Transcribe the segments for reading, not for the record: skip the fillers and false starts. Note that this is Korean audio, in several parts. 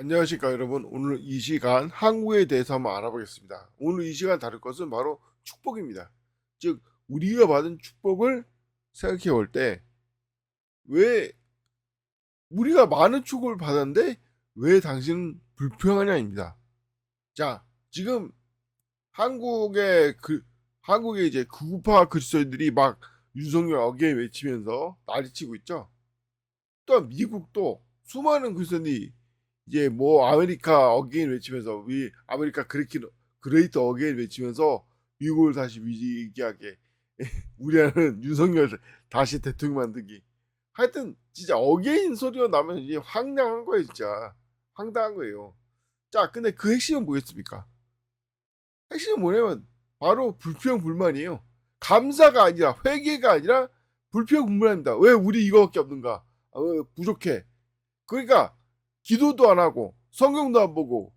안녕하십니까 여러분. 오늘 이 시간 한국에 대해서 한번 알아보겠습니다. 오늘 이 시간 다룰 것은 바로 축복입니다. 즉 우리가 받은 축복을 생각해 볼 때 왜 우리가 많은 축복을 받았는데 왜 당신은 불평하냐입니다. 자, 지금 한국의 한국의 이제 극우파 그리스도인들이 막 윤석열 어게인 외치면서 난리치고 있죠. 또한 미국도 수많은 그리스도인이 이제 뭐 아메리카 어게인 외치면서 위 아메리카 그레이트 어게인 외치면서 미국을 다시 위기하게 우리는 윤석열 다시 대통령 만들기. 하여튼 진짜 어게인 소리가 나면 이제 황당한 거예요, 진짜. 황당한 거예요. 자, 근데 그 핵심은 뭐겠습니까? 핵심은 뭐냐면 바로 불평 불만이에요. 감사가 아니라 회개가 아니라 불평 불만입니다. 왜 우리 이거밖에 없는가? 왜 부족해? 그러니까 기도도 안 하고 성경도 안 보고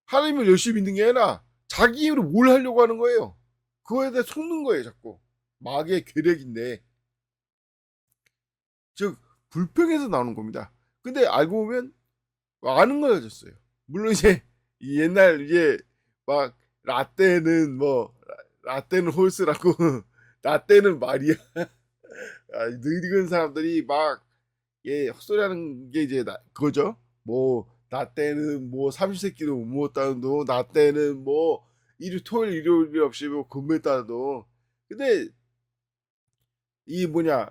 하나님을 열심히 믿는 게 아니라 자기 힘으로 뭘 하려고 하는 거예요. 그거에 대해 속는 거예요, 자꾸. 마귀의 괴력인데. 즉 불평에서 나오는 겁니다. 근데 알고 보면 아는 거였어요. 물론 이제 옛날 이제 막 라떼는 홀스라고 라떼는 말이야. 늙은 사람들이 막 헛소리하는 게 이제 그거죠. 뭐 나 때는 뭐 삼시세끼도 못 먹었다는도, 나 때는 뭐 토요일 일요일 없이 뭐 근무했다는도. 근데 이 뭐냐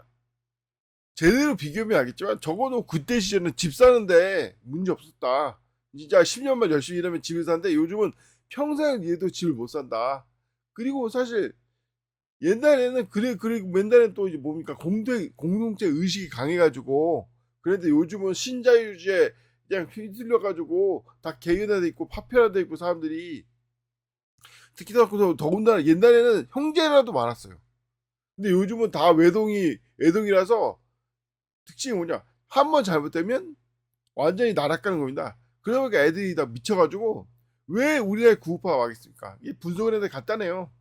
제대로 비교하면 알겠지만 적어도 그때 시절은 집 사는데 문제 없었다. 진짜 10년만 열심히 일하면 집을 사는데 요즘은 평생 얘도 집을 못 산다. 그리고 사실 옛날에는 그리고 옛날에는 또 이제 뭡니까 공동체 의식이 강해가지고 그런데 요즘은 신자유주의에 그냥 휘둘려가지고 다 개인화돼 있고 파편화돼 있고 사람들이 특히 더군다나 옛날에는 형제라도 많았어요. 근데 요즘은 다 외동이라서 특징이 뭐냐 한 번 잘못되면 완전히 나락가는 겁니다. 그러다 보니까 애들이 다 미쳐가지고 왜 우리나라에 구우파가 와겠습니까? 이게 분석을 해야 간단해요.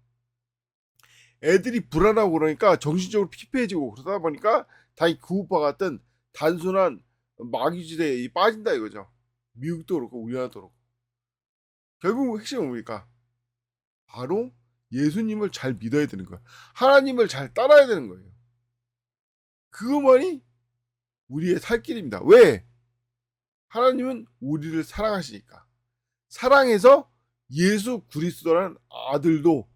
애들이 불안하고 그러니까 정신적으로 피폐해지고 그러다 보니까 다 이 구우파 같은 단순한 마귀지대에 빠진다 이거죠. 미국도 그렇고 우리나라도 그렇고. 결국 핵심은 뭡니까? 바로 예수님을 잘 믿어야 되는 거야. 하나님을 잘 따라야 되는 거예요. 그것만이 우리의 살 길입니다. 왜? 하나님은 우리를 사랑하시니까. 사랑해서 예수 그리스도라는 아들도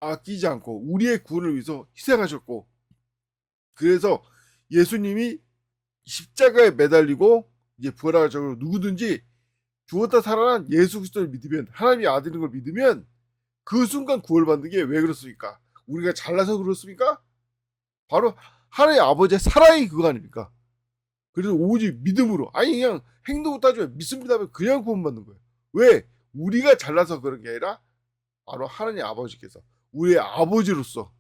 아끼지 않고 우리의 구원을 위해서 희생하셨고 그래서 예수님이 십자가에 매달리고 이제 부활하셔서 누구든지 죽었다 살아난 예수 그리스도를 믿으면 하나님의 아들인 걸 믿으면 그 순간 구원받는 게 왜 그렇습니까? 우리가 잘나서 그렇습니까? 바로 하나님의 아버지의 사랑이 그거 아닙니까? 그래서 오직 믿음으로 아니 그냥 행동을 따지면 믿습니다 하면 그냥 구원받는 거예요. 왜? 우리가 잘나서 그런 게 아니라 바로 하나님 아버지께서 우리의 아버지로서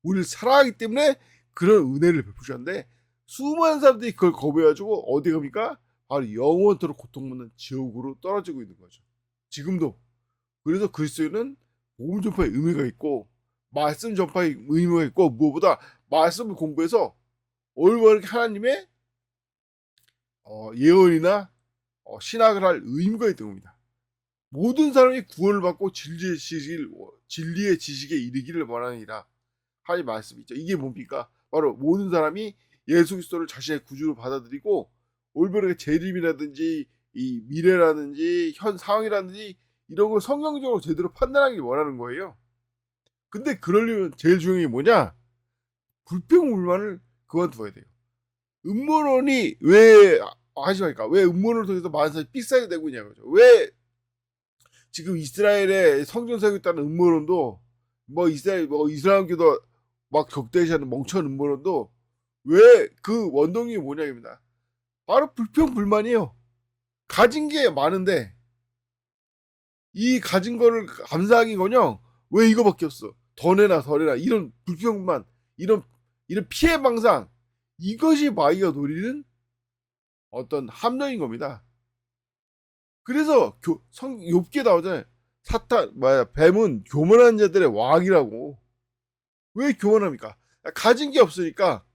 우리를 사랑하기 때문에 그런 은혜를 베푸셨는데 수많은 사람들이 그걸 거부해가지고 어디 갑니까? 바로 영원토록 고통받는 지옥으로 떨어지고 있는 거죠. 지금도. 그래서 그리스도인은 복음 전파의 의미가 있고 말씀 전파의 의미가 있고 무엇보다 말씀을 공부해서 올바르게 하나님의 예언이나 신학을 할 의무가 있는 겁니다. 모든 사람이 구원을 받고 진리의 지식에 이르기를 원하느니라. 하나님 말씀이 있죠. 이게 뭡니까? 바로 모든 사람이 예수 그리스도를 자신의 구주로 받아들이고 올바르게 재림이라든지 이 미래라든지 현 상황이라든지 이런 걸 성경적으로 제대로 판단하길 원하는 거예요. 근데 그러려면 제일 중요한 게 뭐냐? 불평불만을 그만둬야 돼요. 음모론이 왜 하지 말까? 왜 음모론을 통해서 많은 사람이 삑사리 되고 있냐는 거죠. 왜 지금 이스라엘에 성전 세우고 있다는 음모론도 뭐 이슬람교도 막 적대시하는 멍청한 음모론도 왜 그 원동이 뭐냐입니다. 바로 불평불만이에요. 가진 게 많은데 이 가진 거를 감사하기거녕 왜 이거밖에 없어? 더 내라 이런 불평불만 이런 피해망상 이것이 마귀가 노리는 어떤 함정인 겁니다. 그래서 욥기에 나오잖아요. 뱀은 교만한 자들의 왕이라고. 왜 교만합니까? 가진 게 없으니까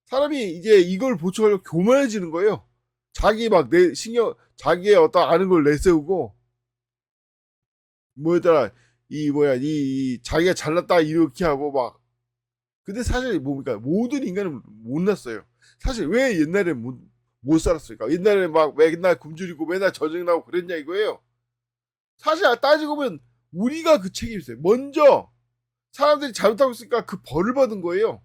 사람이 이제 이걸 보충하려고 교만해지는 거예요. 자기 막 내 신경 자기의 어떤 아는 걸 내세우고 뭐였더라 이 자기가 잘났다 이렇게 하고 막. 근데 사실 뭡니까? 모든 인간은 못났어요. 사실 왜 옛날에 못 살았을까? 옛날에 막 맨날 굶주리고 맨날 저승나고 그랬냐 이거예요. 사실 따지고 보면 우리가 그 책임이 있어요. 먼저 사람들이 잘못하고 있으니까 그 벌을 받은 거예요.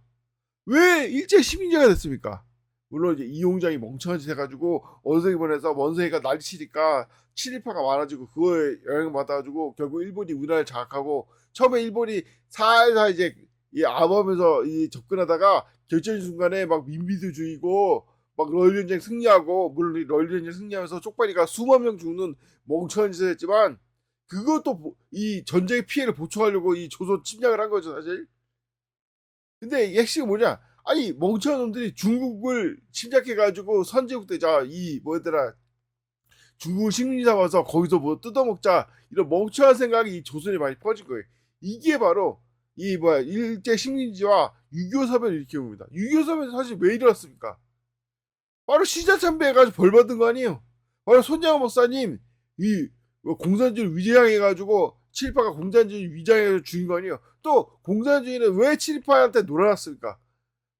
왜 일제 시민제가 됐습니까? 물론 이제 이용장이 멍청한 짓 해가지고 원성이 보내서 원성이가 난리치니까 친일파가 많아지고 그거에 영향을 받아가지고 결국 일본이 우리나라를 장악하고 처음에 일본이 살살 이제 이 암하면서 이 접근하다가 결정적인 순간에 막 민비주의고 막 러일전쟁 승리하고 물론 러일전쟁 승리하면서 쪽발이가 수만 명 죽는 멍청한 짓을 했지만 그것도 이 전쟁의 피해를 보충하려고 이 조선 침략을 한 거죠 사실. 근데 이 핵심이 뭐냐? 아니 멍청한 놈들이 중국을 침략해가지고 선제국대자 이 뭐더라 중국을 식민지 삼아서 거기서 뭐 뜯어먹자 이런 멍청한 생각이 이 조선에 많이 퍼진 거예요. 이게 바로 이 뭐야 일제 식민지와 6.25 사변을 일으킨 겁니다. 6.25 사변이 사실 왜 일어났습니까? 바로 시자참배해가지고 벌 받은 거 아니에요? 바로 손양호 목사님 이 공산주의를 위장해가지고 친일파가 공산주의 위장해서 죽인 거 아니에요? 또 공산주의는 왜 친일파한테 놀아났습니까?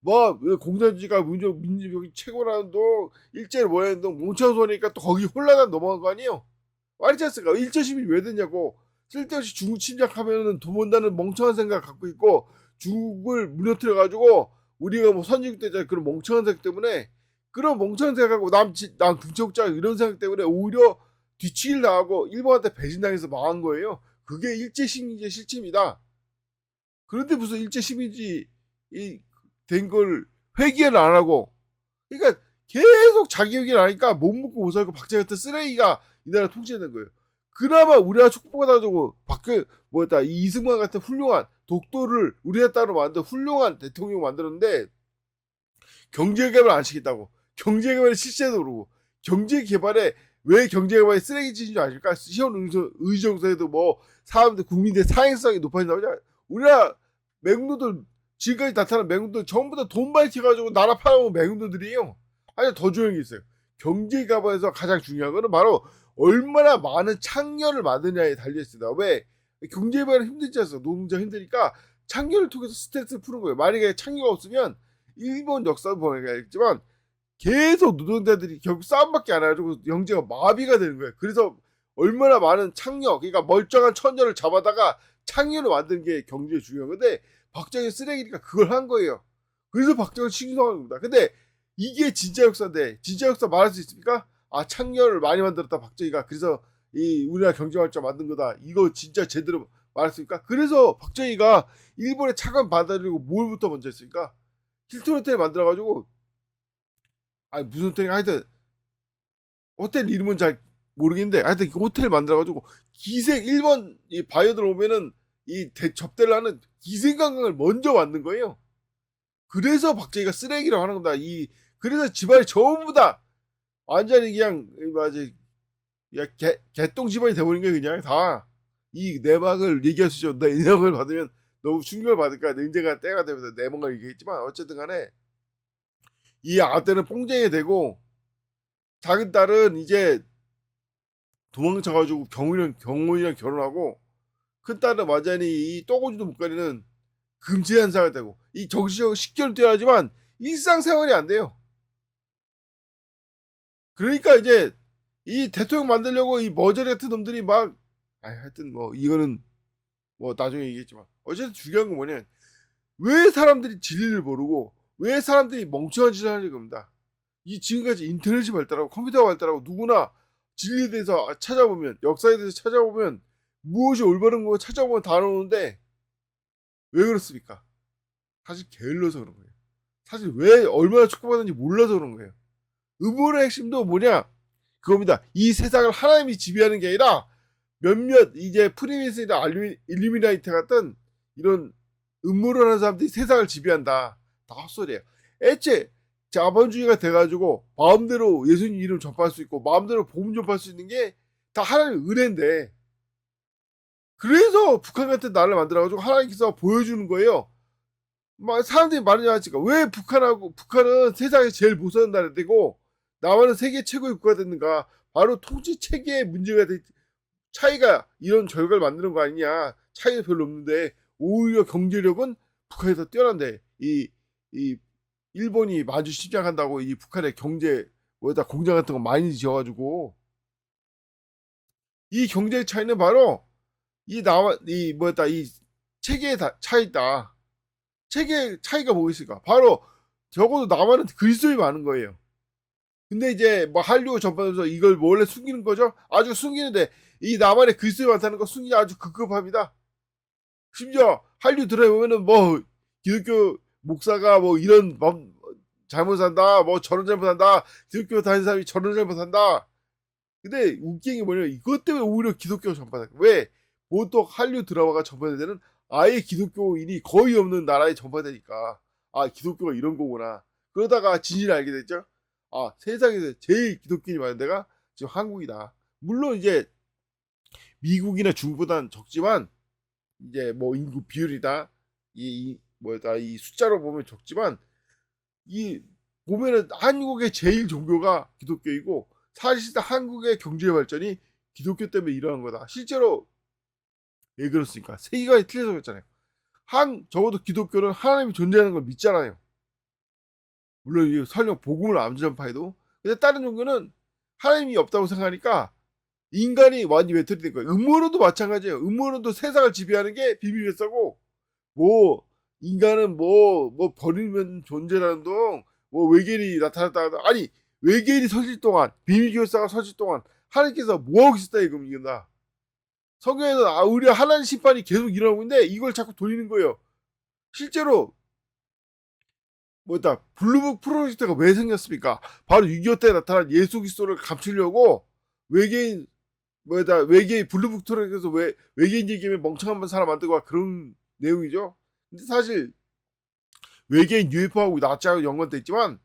뭐 공산주의가 민주주의 최고라는 동 일제를 뭐하는 동 뭉쳐서니까 또 거기 혼란한 넘어간 거 아니에요? 말이지 않습니까? 일제 시민이 왜 됐냐고. 쓸데없이 중국 침략하면은 돈 번다는 멍청한 생각 갖고 있고 중국을 무너뜨려 가지고 우리가 뭐 선진국 되잖아요. 그런 멍청한 생각 때문에 그런 멍청한 생각하고 남 등쳐먹자 이런 생각 때문에 오히려 뒤치기를 당하고 일본한테 배신당해서 망한 거예요. 그게 일제 시민지의 실체입니다. 그런데 무슨 일제 시민지 된 걸 회개를 안 하고 그러니까 계속 자기 얘기를 하니까 못 먹고 못 살고 박정희 같은 쓰레기가 이 나라 통치하는 거예요. 그나마 우리나라 축복받아주고 뭐였다 이승만 같은 훌륭한 독도를 우리나라 따로 만든 훌륭한 대통령 만들었는데 경제개발 안 시켰다고. 경제개발의 실체도 모르고 경제개발에 왜 경제개발이 쓰레기짓인 줄 아실까? 시원 의정서에도 뭐 사람들 국민들의 사행성이 높아진다고 하잖아요. 우리나라 맹도들 지금까지 나타난 맹도들 전부 다 돈 밝혀가지고 나라 팔아먹은 맹도들이에요. 아니 더 중요한 게 있어요. 경제개발에서 가장 중요한 거는 바로 얼마나 많은 창녀를 만드냐에 달려있습니다. 왜? 경제개발은 힘들지 않습니까? 노동자 힘드니까 창녀를 통해서 스트레스를 푸는 거예요. 만약에 창녀가 없으면 일본 역사도 보내야겠지만 계속 노동자들이 결국 싸움밖에 안 해가지고 경제가 마비가 되는 거예요. 그래서 얼마나 많은 창녀, 그러니까 멀쩡한 처녀를 잡아다가 창녀를 만드는 게 경제에 중요한 건데 박정희 쓰레기니까 그걸 한 거예요. 그래서 박정희 칭송한 겁니다. 근데 이게 진짜 역사인데 진짜 역사 말할 수 있습니까? 아 창녀를 많이 만들었다 박정희가 그래서 이 우리나라 경제발전 만든 거다. 이거 진짜 제대로 말했습니까? 그래서 박정희가 일본의 차관 받아들이고 뭘부터 먼저 했습니까? 힐튼 호텔 만들어가지고 아니 무슨 호텔인가 하여튼 호텔 이름은 잘 모르겠는데 하여튼 그 호텔 만들어가지고 기생 일본 이 바이어들 오면은 접대를 하는 기생관광을 먼저 만든 거예요. 그래서 박정희가 쓰레기라고 하는 겁니다. 그래서 집안이 전부 다 완전히 그냥 맞지 개똥 집안이 돼버린 거예요. 그냥 다 이 내막을 얘기할 수 있죠. 내 내막을 받으면 너무 충격을 받을까 언제가 때가 되면서 내막을 얘기했지만 어쨌든 간에 이 아들은 뽕쟁이 되고 자기 딸은 이제 도망쳐가지고 경훈이랑 결혼하고 큰 딸은 완전히 이 떠고지도 못 가리는 금지현상이 되고 이 정신적으로 식견을 뛰어나지만 일상생활이 안 돼요. 그러니까 이제 이 대통령 만들려고 이 머저리 같은 놈들이 막 하여튼 뭐 이거는 뭐 나중에 얘기했지만 어쨌든 중요한 건 뭐냐 왜 사람들이 진리를 모르고 왜 사람들이 멍청한 짓을 하는 겁니다. 이 지금까지 인터넷이 발달하고 컴퓨터가 발달하고 누구나 진리에 대해서 찾아보면 역사에 대해서 찾아보면 무엇이 올바른 거 찾아보면 다 나오는데 왜 그렇습니까? 사실 게을러서 그런 거예요. 사실 왜 얼마나 축복받는지 몰라서 그런 거예요. 음모론의 핵심도 뭐냐? 그겁니다. 이 세상을 하나님이 지배하는 게 아니라 몇몇 이제 프리메이슨이나 일루미나이트 같은 이런 음모론하는 사람들이 세상을 지배한다. 다 헛소리예요. 애초에 자본주의가 돼가지고 마음대로 예수님 이름 전파할 수 있고 마음대로 복음 전파할 수 있는 게 다 하나님의 은혜인데 그래서 북한 같은 나라를 만들어가지고 하나님께서 보여주는 거예요. 막 사람들이 말하지 않습니까? 왜 북한은 세상에 제일 무서운 나라되고 남한은 세계 최고의 국가가 됐는가? 바로 통치 체계의 문제가 차이가 이런 결과를 만드는 거 아니냐. 차이가 별로 없는데 오히려 경제력은 북한이 더 뛰어난데 이 일본이 마주 시작한다고 이 북한의 경제 뭐다 공장 같은 거 많이 지어가지고 이 경제 차이는 바로 이 뭐다 이 체계의 차이다. 체계 차이가 뭐겠습니까? 바로 적어도 남한은 글쓰기 많은 거예요. 근데 이제 뭐 한류 전반에서 이걸 원래 숨기는 거죠? 아주 숨기는데 이 남한의 글쓰기 많다는 거 숨기기 아주 급급합니다. 심지어 한류 들어보면은 뭐 기독교 목사가 뭐 이런 잘못한다, 뭐 저런 잘못한다, 기독교 다니는 사람이 저런 잘못한다. 근데 웃긴 게 뭐냐면 이것 때문에 오히려 기독교가 전파다. 왜? 보통 한류 드라마가 전파되는 아예 기독교인이 거의 없는 나라에 전파되니까 아 기독교가 이런 거구나. 그러다가 진실을 알게 됐죠. 아 세상에서 제일 기독교인이 많은 데가 지금 한국이다. 물론 이제 미국이나 중국보다는 적지만 이제 뭐 인구 비율이다 뭐다 이 숫자로 보면 적지만 이 보면은 한국의 제일 종교가 기독교이고 사실상 한국의 경제 발전이 기독교 때문에 일어난 거다. 실제로 왜 그렇습니까? 세계관이 틀려서 그랬잖아요. 적어도 기독교는 하나님이 존재하는 걸 믿잖아요. 물론 이 설령 복음을 안 전파해도. 근데 다른 종교는 하나님이 없다고 생각하니까 인간이 완전히 외톨이 된 거예요. 음모론도 마찬가지예요. 음모론도 세상을 지배하는 게 비밀결사고 뭐 인간은 뭐 버리면 존재라는 동 뭐 외계인이 나타났다 아니 외계인이 서질 동안 비밀결사가 서질 동안 하나님께서 뭐하고 있었다 이겁니다. 성경에는 우리 하나님 심판이 계속 일어나고 있는데 이걸 자꾸 돌리는 거예요. 실제로 뭐다 블루북 프로젝트가 왜 생겼습니까? 바로 6.25 때 나타난 예수 그리스도를 감추려고 외계인 외계인 블루북 프로젝트에서 왜 외계인 얘기하면 멍청한 사람 만들고 그런 내용이죠. 근데 사실 외계인 UFO하고 나치하고 연관돼 있지만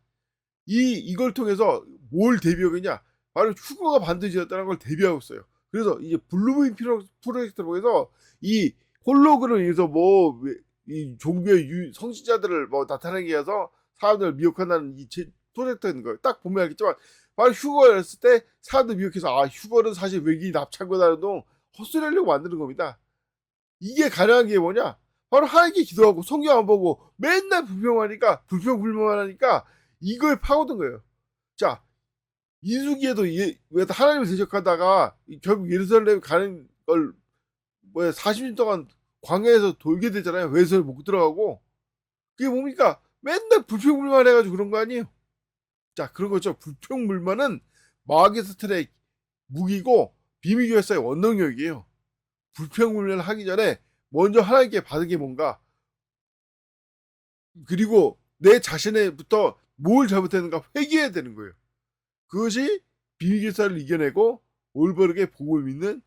이걸 통해서 뭘 대비하겠냐? 바로 휴거가 반드시였다는 걸 대비하고 있어요. 그래서 이제 블루베인 프로젝트를 통해서 이 홀로그램을 위해서 뭐 이 종교의 성신자들을 뭐 나타내게 해서 사람들을 미혹한다는 이 프로젝트인 거예요. 딱 보면 알겠지만 바로 휴거를 했을 때 사람들 미혹해서 아 휴거는 사실 외계인이 납치한 거다라는 동 헛소리하려고 만드는 겁니다. 이게 가능한 게 뭐냐? 바로 하나님께 기도하고 성경 안 보고 맨날 불평불만하니까 이걸 파고든 거예요. 자, 인수기에도 하나님을 대적하다가 결국 예루살렘 가는 걸 40년 동안 광야에서 돌게 되잖아요. 외설 못 들어가고. 그게 뭡니까? 맨날 불평불만 해가지고 그런 거 아니에요. 자, 그런 거죠. 불평불만은 마귀의 사탄의 무기고 비밀결사의 원동력이에요. 불평불만 하기 전에 먼저 하나님께 받은 게 뭔가 그리고 내 자신에부터 뭘 잘못했는가 회개해야 되는 거예요. 그것이 비밀결사를 이겨내고 올바르게 복음을 믿는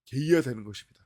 계기가 되는 것입니다.